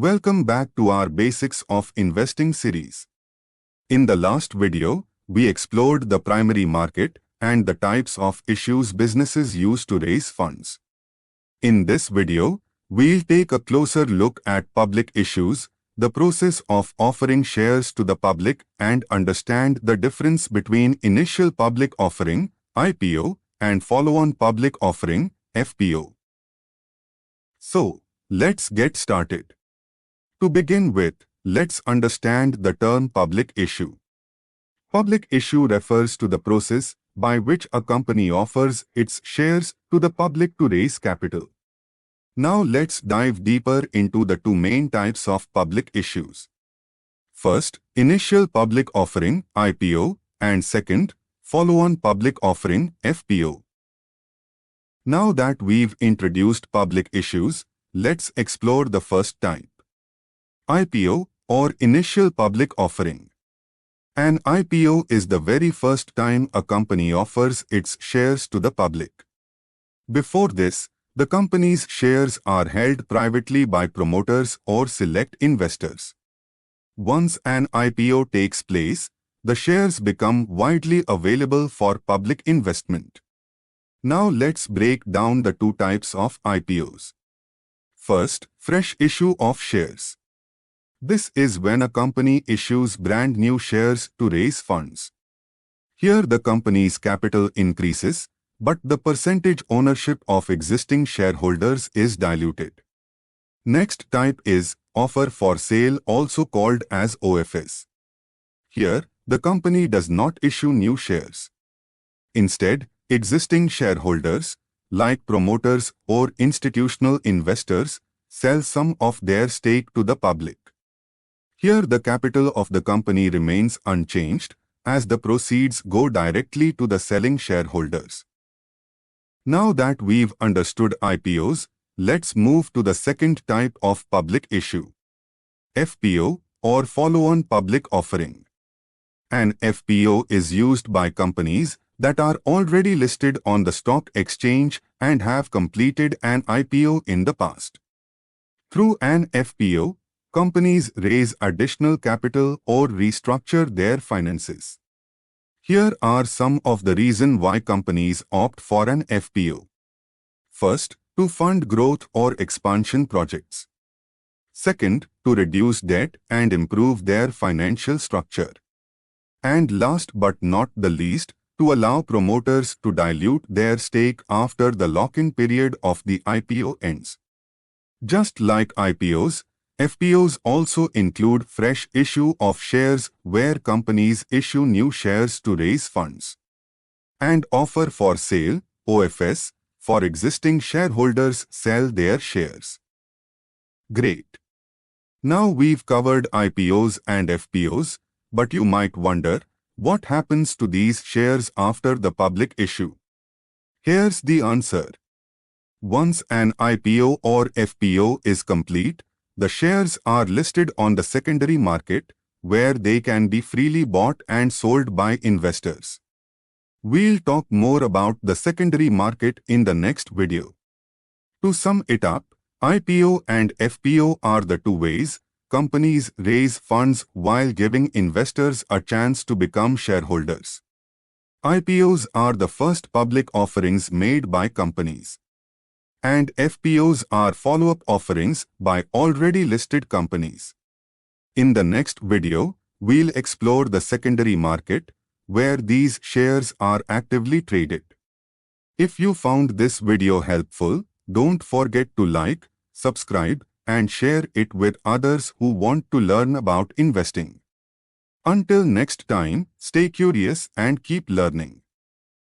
Welcome back to our Basics of Investing series. In the last video, we explored the primary market and the types of issues businesses use to raise funds. In this video, we'll take a closer look at public issues, the process of offering shares to the public, and understand the difference between initial public offering, IPO, and follow-on public offering, FPO. So, let's get started. To begin with, let's understand the term public issue. Public issue refers to the process by which a company offers its shares to the public to raise capital. Now let's dive deeper into the two main types of public issues. First, initial public offering, IPO, and second, follow-on public offering, FPO. Now that we've introduced public issues, let's explore the first type. IPO, or initial public offering. An IPO is the very first time a company offers its shares to the public. Before this, the company's shares are held privately by promoters or select investors. Once an IPO takes place, the shares become widely available for public investment. Now let's break down the two types of IPOs. First, fresh issue of shares. This is when a company issues brand new shares to raise funds. Here the company's capital increases, but the percentage ownership of existing shareholders is diluted. Next type is offer for sale, also called as OFS. Here, the company does not issue new shares. Instead, existing shareholders, like promoters or institutional investors, sell some of their stake to the public. Here the capital of the company remains unchanged, as the proceeds go directly to the selling shareholders. Now that we've understood IPOs, let's move to the second type of public issue. FPO, or follow-on public offering. An FPO is used by companies that are already listed on the stock exchange and have completed an IPO in the past. Through an FPO, companies raise additional capital or restructure their finances. Here are some of the reasons why companies opt for an FPO. First, to fund growth or expansion projects. Second, to reduce debt and improve their financial structure. And last but not the least, to allow promoters to dilute their stake after the lock-in period of the IPO ends. Just like IPOs, FPOs also include fresh issue of shares where companies issue new shares to raise funds. And offer for sale, OFS, for existing shareholders sell their shares. Great. Now we've covered IPOs and FPOs, but you might wonder, what happens to these shares after the public issue? Here's the answer. Once an IPO or FPO is complete, the shares are listed on the secondary market, where they can be freely bought and sold by investors. We'll talk more about the secondary market in the next video. To sum it up, IPO and FPO are the two ways companies raise funds while giving investors a chance to become shareholders. IPOs are the first public offerings made by companies. And FPOs are follow-up offerings by already listed companies. In the next video, we'll explore the secondary market, where these shares are actively traded. If you found this video helpful, don't forget to like, subscribe, and share it with others who want to learn about investing. Until next time, stay curious and keep learning.